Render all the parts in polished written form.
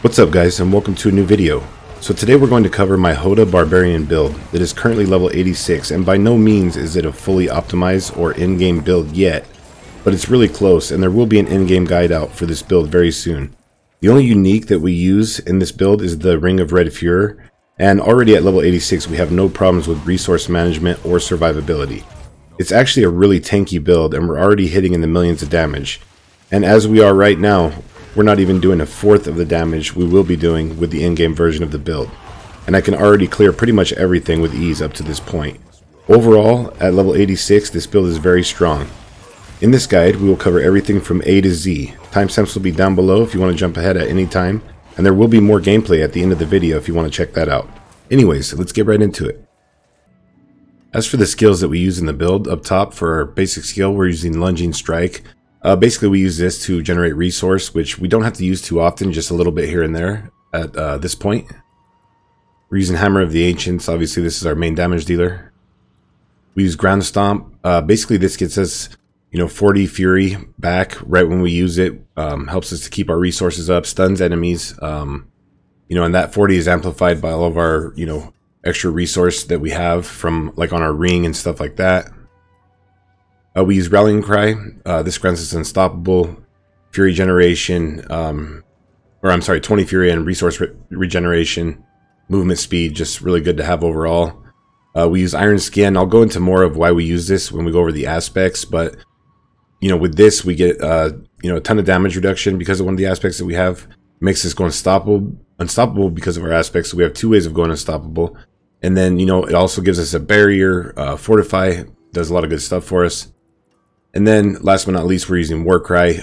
What's up guys, and welcome to a new video. So today we're going to cover my Hota Barbarian build that is currently level 86, and by no means is it a fully optimized or in-game build yet, but it's really close, and there will be an in-game guide out for this build very soon. The only unique that we use in this build is the Ring of Red Fuhrer, and already at level 86 we have no problems with resource management or survivability. It's actually a really tanky build, and we're already hitting in the millions of damage, and as we are right now, we're not even doing a fourth of the damage we will be doing with the in-game version of the build. And I can already clear pretty much everything with ease up to this point. Overall, at level 86, this build is very strong. In this guide, we will cover everything from A to Z. Timestamps will be down below if you want to jump ahead at any time, and there will be more gameplay at the end of the video if you want to check that out. Anyways, let's get right into it. As for the skills that we use in the build, up top for our basic skill, we're using Lunging Strike. Basically, we use this to generate resource, which we don't have to use too often, just a little bit here and there at this point. We're using Hammer of the Ancients. Obviously, this is our main damage dealer. We use Ground Stomp. Basically, this gets us, 40 Fury back right when we use it. Helps us to keep our resources up, stuns enemies. And that 40 is amplified by all of our, extra resource that we have from, like, on our ring and stuff like that. We use Rallying Cry. This grants us Unstoppable, Fury Generation, 20 Fury and Resource Regeneration, Movement Speed, just really good to have overall. We use Iron Skin. I'll go into more of why we use this when we go over the aspects, but, with this we get, a ton of damage reduction because of one of the aspects that we have. Makes us go unstoppable because of our aspects, so we have two ways of going unstoppable. And then, it also gives us a barrier, Fortify, does a lot of good stuff for us. And then, last but not least, we're using Warcry.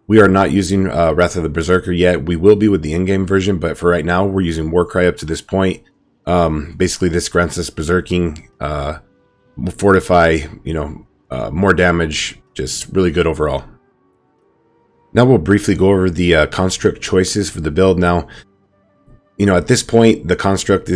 We are not using Wrath of the Berserker yet. We will be with the in-game version, but for right now, we're using Warcry up to this point. Basically, this grants us Berserking, Fortify, more damage, just really good overall. Now we'll briefly go over the construct choices for the build. Now, at this point, the construct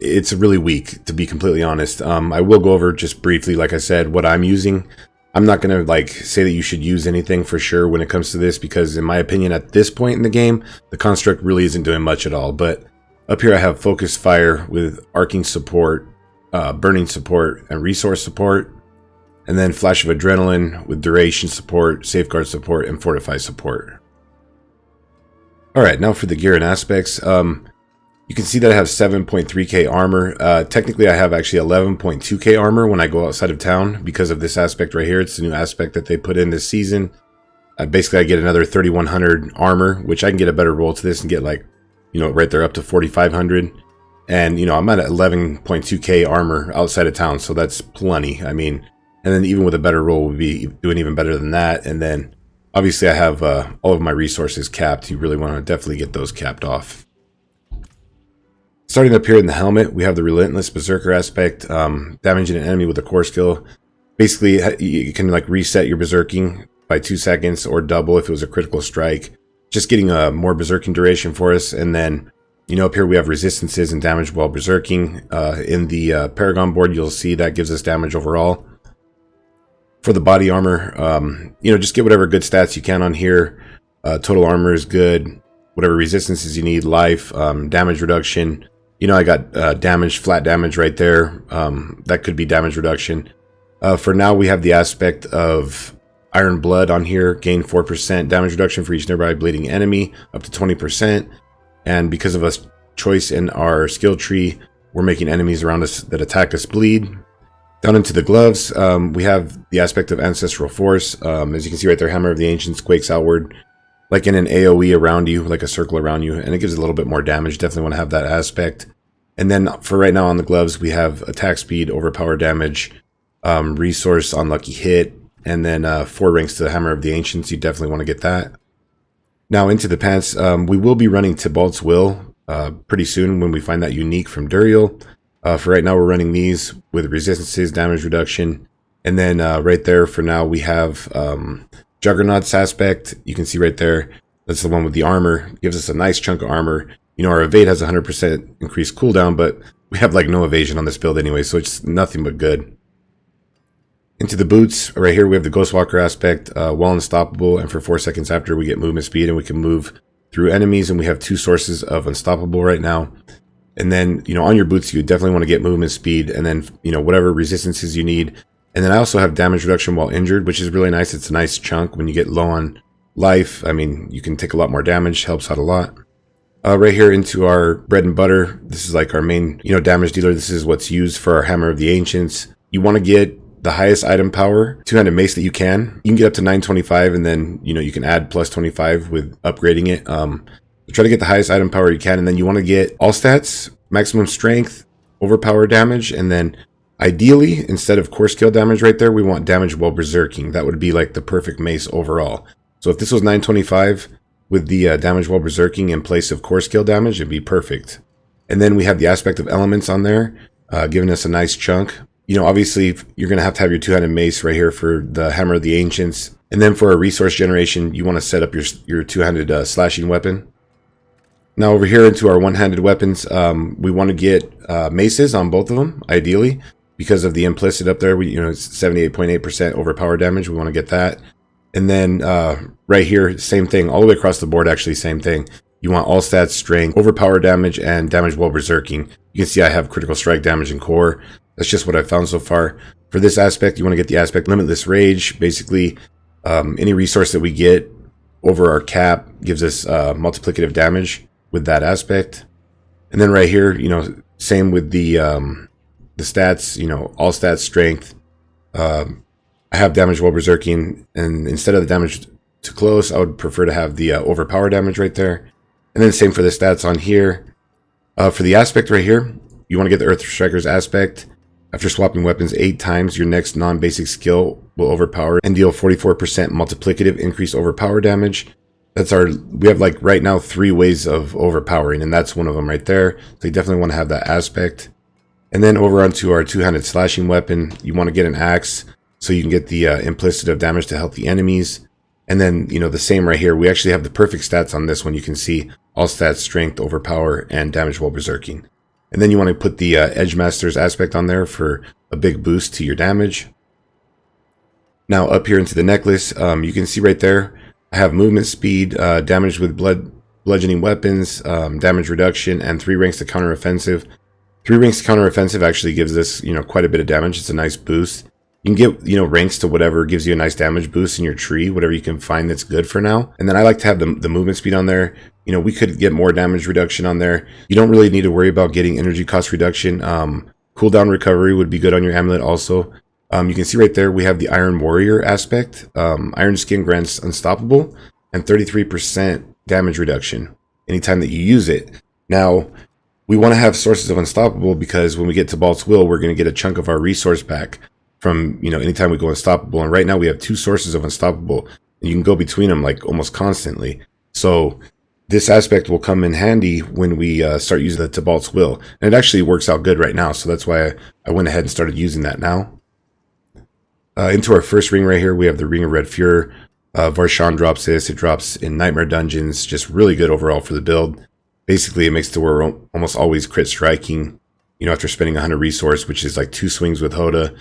it's really weak, to be completely honest. I will go over just briefly, like I said, what I'm using. I'm not going to say that you should use anything for sure when it comes to this, because in my opinion at this point in the game, the construct really isn't doing much at all. But up here I have Focus Fire with Arcing Support, Burning Support, and Resource Support. And then Flash of Adrenaline with Duration Support, Safeguard Support, and Fortify Support. Alright, now for the gear and aspects. You can see that I have 7.3k armor. Technically, I have actually 11.2k armor when I go outside of town because of this aspect right here. It's the new aspect that they put in this season. Basically, I get another 3100 armor, which I can get a better roll to this and get right there up to 4500. And, I'm at 11.2k armor outside of town, so that's plenty. I mean, and then even with a better roll, we'll be doing even better than that. And then, obviously, I have all of my resources capped. You really want to definitely get those capped off. Starting up here in the helmet, we have the Relentless Berserker aspect, damaging an enemy with a core skill. Basically, you can reset your berserking by 2 seconds or double if it was a critical strike. Just getting a more berserking duration for us. And then, up here we have resistances and damage while berserking. In the Paragon board, you'll see that gives us damage overall. For the body armor, just get whatever good stats you can on here. Total armor is good. Whatever resistances you need, life, damage reduction. I got flat damage right there. That could be damage reduction. For now, we have the aspect of Iron Blood on here. Gain 4% damage reduction for each nearby bleeding enemy, up to 20%. And because of a choice in our skill tree, we're making enemies around us that attack us bleed. Down into the gloves, we have the aspect of Ancestral Force. As you can see right there, Hammer of the Ancients quakes outward, like in an AoE around you, like a circle around you, and it gives a little bit more damage. Definitely want to have that aspect. And then for right now on the gloves, we have attack speed, overpower damage, resource, unlucky hit, and then 4 ranks to the Hammer of the Ancients. You definitely want to get that. Now into the pants, we will be running Tybalt's Will pretty soon when we find that unique from Duriel. For right now, we're running these with resistances, damage reduction, and then right there for now we have Juggernaut's aspect. You can see right there, that's the one with the armor. Gives us a nice chunk of armor. Our evade has 100% increased cooldown, but we have no evasion on this build anyway, so it's nothing but good. Into the boots, right here we have the Ghostwalker aspect, while unstoppable, and for 4 seconds after we get movement speed, and we can move through enemies, and we have 2 sources of unstoppable right now. And then, you know, on your boots, you definitely want to get movement speed, and then, you know, whatever resistances you need. And then I also have damage reduction while injured, which is really nice. It's a nice chunk when you get low on life. I mean, you can take a lot more damage, helps out a lot. Right here into our bread and butter, this is like our main, you know, damage dealer. This is what's used for our Hammer of the Ancients. You want to get the highest item power, 2-handed mace that you can. You can get up to 925, and then, you know, you can add plus 25 with upgrading it. Try to get the highest item power you can, and then you want to get all stats, maximum strength, overpower damage, and then ideally, instead of core skill damage right there, we want damage while berserking. That would be like the perfect mace overall. So if this was 925 with the damage while berserking in place of core skill damage, it'd be perfect. And then we have the aspect of elements on there, giving us a nice chunk. You know, obviously, you're going to have your 2-handed mace right here for the Hammer of the Ancients. And then for a resource generation, you want to set up your 2-handed slashing weapon. Now over here into our one-handed weapons, we want to get maces on both of them, ideally, because of the implicit up there. You know, it's 78.8% overpower damage. We want to get that. And then right here, same thing, all the way across the board, actually, same thing. You want all stats, strength, overpower damage, and damage while berserking. You can see I have critical strike damage and core. That's just what I've found so far. For this aspect, you want to get the aspect Limitless Rage. Basically, any resource that we get over our cap gives us multiplicative damage with that aspect. And then right here, you know, same with the stats, you know, all stats, strength. I have damage while berserking, and instead of the damage to close, I would prefer to have the overpower damage right there. And then same for the stats on here. For the aspect right here, you want to get the Earth Striker's aspect. After swapping weapons 8 times, your next non-basic skill will overpower and deal 44% multiplicative increased overpower damage. We have like right now 3 ways of overpowering, and that's one of them right there. So you definitely want to have that aspect. And then over onto our 2-handed slashing weapon, you want to get an axe so you can get the implicit of damage to help the enemies. And then, you know, the same right here. We actually have the perfect stats on this one. You can see all stats, strength, overpower, and damage while berserking. And then you want to put the Edge Master's aspect on there for a big boost to your damage. Now up here into the necklace, you can see right there, I have movement speed, damage with bludgeoning weapons, damage reduction, and 3 ranks to counter offensive. 3 ranks to counter offensive actually gives us, you know, quite a bit of damage. It's a nice boost. You can get, you know, ranks to whatever gives you a nice damage boost in your tree, whatever you can find that's good for now. And then I like to have the movement speed on there. You know, we could get more damage reduction on there. You don't really need to worry about getting energy cost reduction. Cooldown recovery would be good on your amulet also. You can see right there we have the Iron Warrior aspect. Iron Skin grants Unstoppable and 33% damage reduction anytime that you use it. Now, we want to have sources of Unstoppable because when we get to Balt's Will, we're going to get a chunk of our resource back from, you know, anytime we go Unstoppable. And right now we have 2 sources of Unstoppable, and you can go between them like almost constantly. So this aspect will come in handy when we start using the Tibalt's Will. And it actually works out good right now, so that's why I went ahead and started using that now. Into our first ring right here, we have the Ring of Red Fury. Varshan drops this. It drops in Nightmare Dungeons. Just really good overall for the build. Basically, it makes it to where we're almost always crit striking, you know, after spending 100 resource, which is like 2 swings with Hota.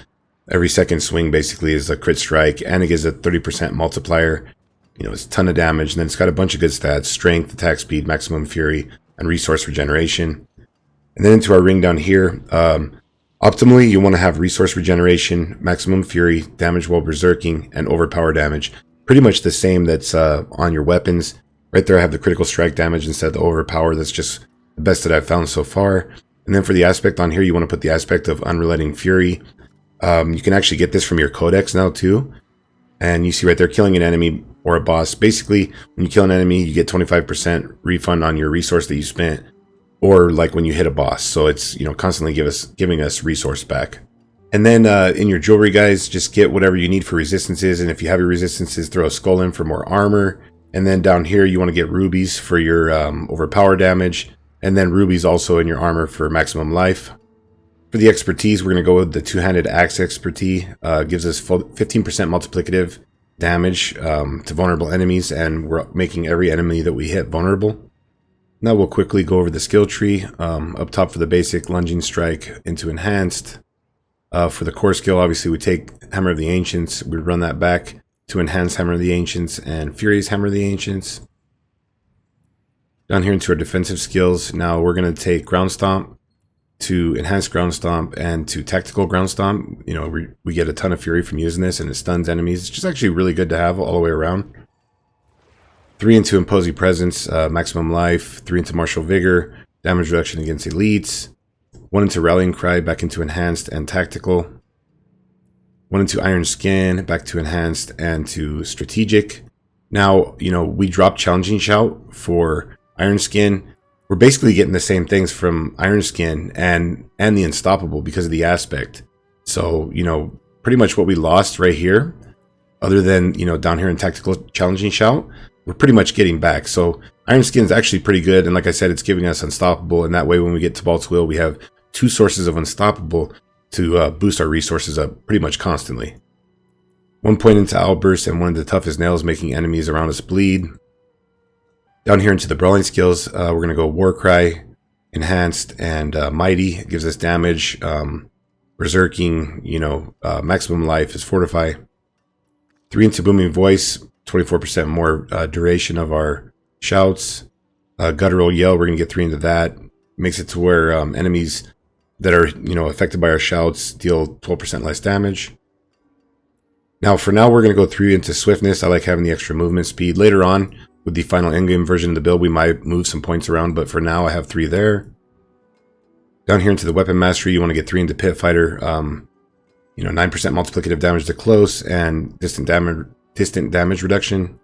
Every second swing basically is a crit strike, and it gives a 30% multiplier. You know, it's a ton of damage, and then it's got a bunch of good stats: strength, attack speed, maximum fury, and resource regeneration. And then into our ring down here, optimally you want to have resource regeneration, maximum fury, damage while berserking, and overpower damage. Pretty much the same that's on your weapons. Right there I have the critical strike damage instead of the overpower. That's just the best that I've found so far. And then for the aspect on here, you want to put the aspect of Unrelenting Fury. You can actually get this from your codex now too. And you see right there, killing an enemy or a boss. Basically, when you kill an enemy, you get 25% refund on your resource that you spent, or like when you hit a boss. So it's, you know, constantly giving us resource back. And then in your jewelry, guys, just get whatever you need for resistances. And if you have your resistances, throw a skull in for more armor. And then down here, you want to get rubies for your overpower damage. And then rubies also in your armor for maximum life. For the expertise, we're going to go with the 2-handed axe expertise. Gives us 15% multiplicative damage to vulnerable enemies, and we're making every enemy that we hit vulnerable. Now we'll quickly go over the skill tree. Up top for the basic, lunging strike into enhanced. For the core skill, obviously we take Hammer of the Ancients. We run that back to enhance Hammer of the Ancients and Furious Hammer of the Ancients. Down here into our defensive skills, now we're going to take Ground Stomp to Enhanced Ground Stomp and to Tactical Ground Stomp. You know, we get a ton of fury from using this, and it stuns enemies. It's just actually really good to have all the way around. 3 into Imposing Presence, maximum life. 3 into Martial Vigor, damage reduction against elites. 1 into Rallying Cry, back into Enhanced and Tactical. 1 into Iron Skin, back to Enhanced and to Strategic. Now, you know, we dropped Challenging Shout for Iron Skin. We're basically getting the same things from Iron Skin and the Unstoppable because of the aspect. So, you know, pretty much what we lost right here, other than, you know, down here in Tactical Challenging Shout, we're pretty much getting back. So Iron Skin is actually pretty good, and like I said, it's giving us Unstoppable, and that way when we get to Balt's Will, we have 2 sources of Unstoppable to boost our resources up pretty much constantly. 1 point into Outburst and 1 into Tough as Nails, making enemies around us bleed. Down here into the brawling skills, we're going to go Warcry, Enhanced, and Mighty. It gives us damage. Berserking, you know, maximum life is Fortify. 3 into Booming Voice, 24% more duration of our shouts. Guttural Yell, we're going to get 3 into that. Makes it to where enemies that are, you know, affected by our shouts deal 12% less damage. Now, for now, we're going to go 3 into Swiftness. I like having the extra movement speed. Later on, with the final endgame version of the build, we might move some points around, but for now, I have 3 there. Down here into the Weapon Mastery, you want to get 3 into Pit Fighter. You know, 9% multiplicative damage to close and distant damage reduction.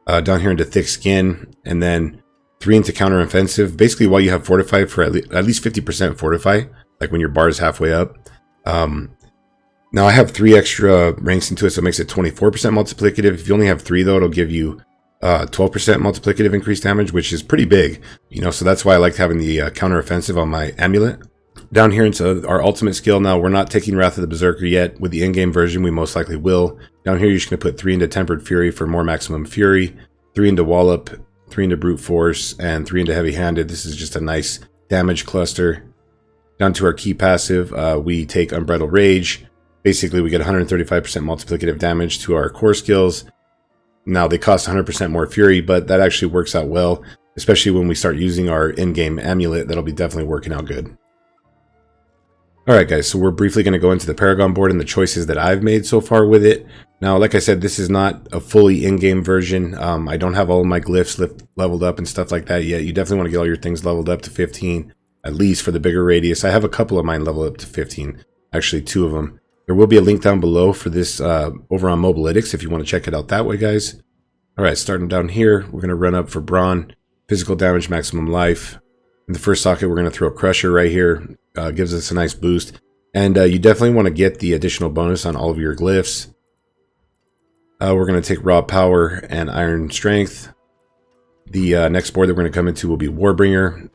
Down here into Thick Skin, and then 3 into Counter Offensive. Basically, while you have Fortify for at least 50% Fortify, like when your bar is halfway up. Now I have 3 extra ranks into it, so it makes it 24% multiplicative. If you only have 3 though, it'll give you 12% multiplicative increased damage, which is pretty big. You know, so that's why I liked having the counter offensive on my amulet. Down here into our ultimate skill, now we're not taking Wrath of the Berserker yet. With the in-game version, we most likely will. Down here, you're just going to put 3 into Tempered Fury for more maximum fury, 3 into Wallop, 3 into Brute Force, and 3 into Heavy Handed. This is just a nice damage cluster. Down to our key passive, we take Unbridled Rage. Basically, we get 135% multiplicative damage to our core skills. Now, they cost 100% more fury, but that actually works out well, especially when we start using our in-game amulet. That'll be definitely working out good. Alright guys, so we're briefly going to go into the Paragon board and the choices that I've made so far with it. Now, like I said, this is not a fully in-game version. I don't have all of my glyphs leveled up and stuff like that yet. You definitely want to get all your things leveled up to 15, at least for the bigger radius. I have a couple of mine leveled up to 15, actually 2 of them. There will be a link down below for this over on Mobilytics if you want to check it out that way, guys. Alright, starting down here, we're going to run up for Brawn, physical damage, maximum life. In the first socket, we're going to throw Crusher right here. Gives us a nice boost. And you definitely want to get the additional bonus on all of your glyphs. We're going to take Raw Power and Iron Strength. The next board that we're going to come into will be Warbringer.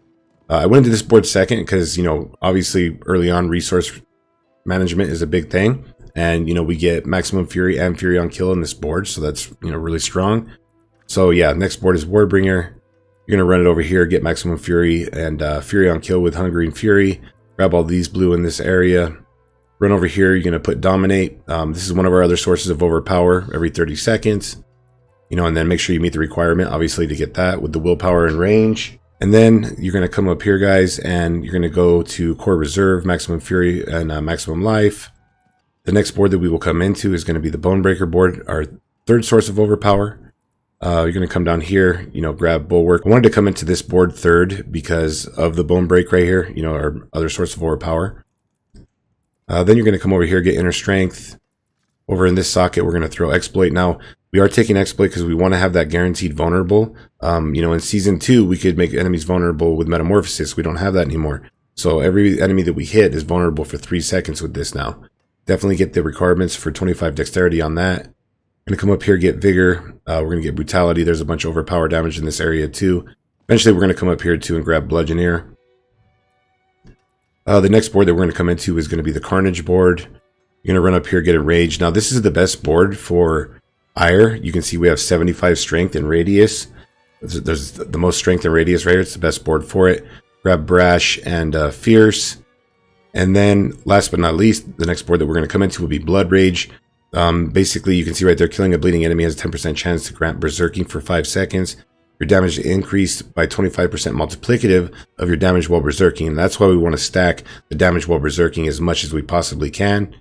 I went into this board second because, you know, obviously early on resource management is a big thing. And, you know, we get maximum fury and fury on kill in this board. So that's, you know, really strong. So yeah, next board is Warbringer. You're going to run it over here, get maximum fury and fury on kill with Hungering Fury. Grab all these blue in this area. Run over here, you're going to put Dominate. This is one of our other sources of overpower every 30 seconds. You know, and then make sure you meet the requirement, obviously, to get that with the willpower and range. And then you're going to come up here, guys, and you're going to go to Core Reserve, Maximum Fury, and Maximum Life. The next board that we will come into is going to be the Bonebreaker board, our third source of overpower. You're going to come down here, you know, grab Bulwark. I wanted to come into this board third because of the Bone Break right here, you know, our other source of overpower. Then you're going to come over here, get Inner Strength. Over in this socket, we're going to throw Exploit. Now, we are taking Exploit because we want to have that guaranteed vulnerable. You know, in Season 2, we could make enemies vulnerable with Metamorphosis. We don't have that anymore. So every enemy that we hit is vulnerable for 3 seconds with this now. Definitely get the requirements for 25 Dexterity on that. Going to come up here, get Vigor. We're going to get Brutality. There's a bunch of overpower damage in this area too. Eventually, we're going to come up here too and grab Bludgeoneer. The next board that we're going to come into is going to be the Carnage board. You're going to run up here, get Enraged. Now, this is the best board for Ire. You can see we have 75 Strength and Radius. There's the most Strength and Radius right here. It's the best board for it. Grab Brash and Fierce. And then, last but not least, the next board that we're going to come into will be Blood Rage. Basically, you can see right there, killing a bleeding enemy has a 10% chance to grant Berserking for 5 seconds. your damage increased by 25% multiplicative of your damage while berserking. And that's why we want to stack the damage while berserking as much as we possibly can.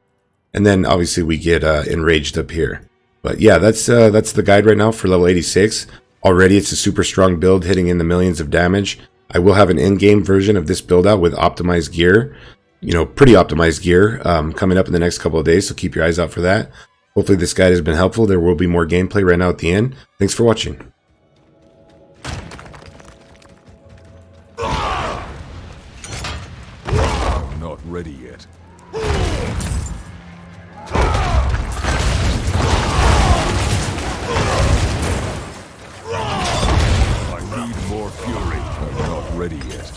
And then obviously we get enraged up here. But yeah, that's the guide right now for level 86. Already it's a super strong build hitting in the millions of damage. I will have an in-game version of this build out with optimized gear. You know, pretty optimized gear coming up in the next couple of days, so keep your eyes out for that. Hopefully this guide has been helpful. There will be more gameplay right now at the end. Thanks for watching. I'm not ready yet. I need more fury. I'm not ready yet.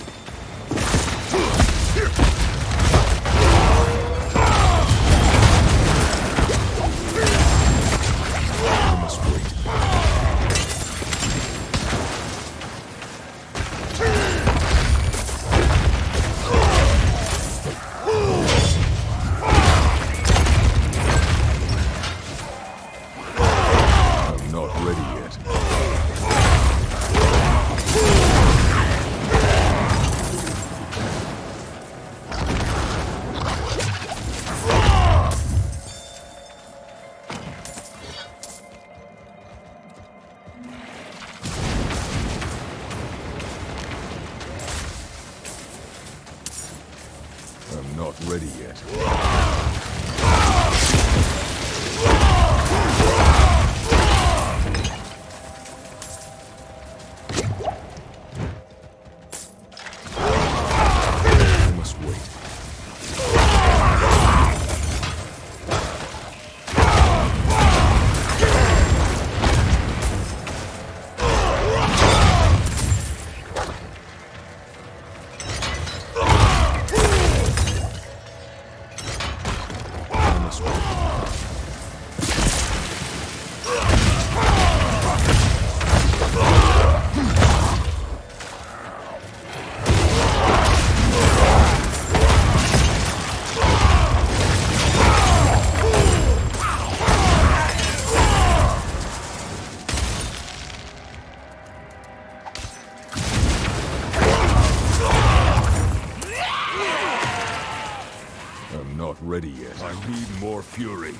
I'm not ready yet. I must wait. I'm not ready yet. I need more fury.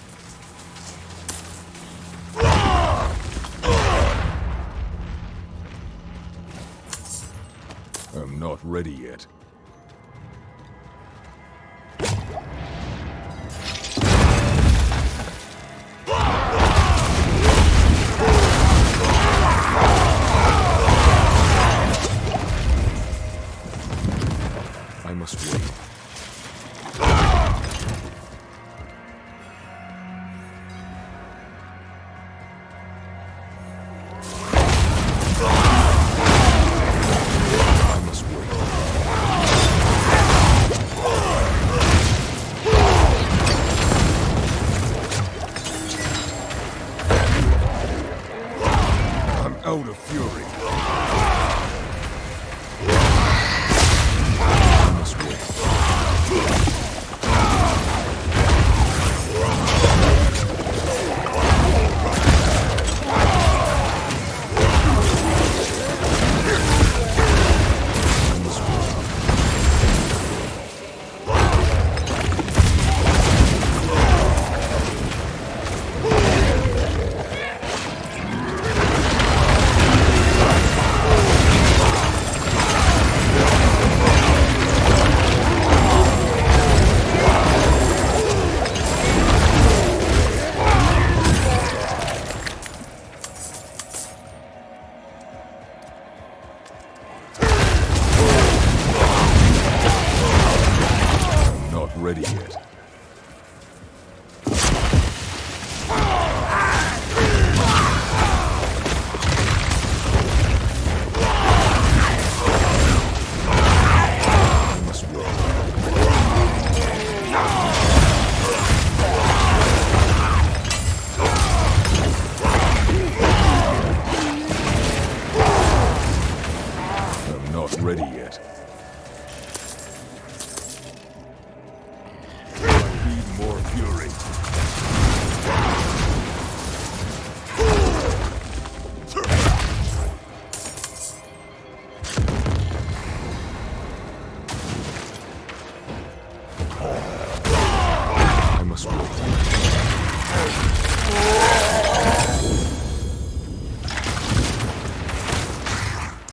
I'm not ready yet. I must wait. Out of fury. I must wait. Ready yet. I must wait. I'm not ready yet. More fury. desperate.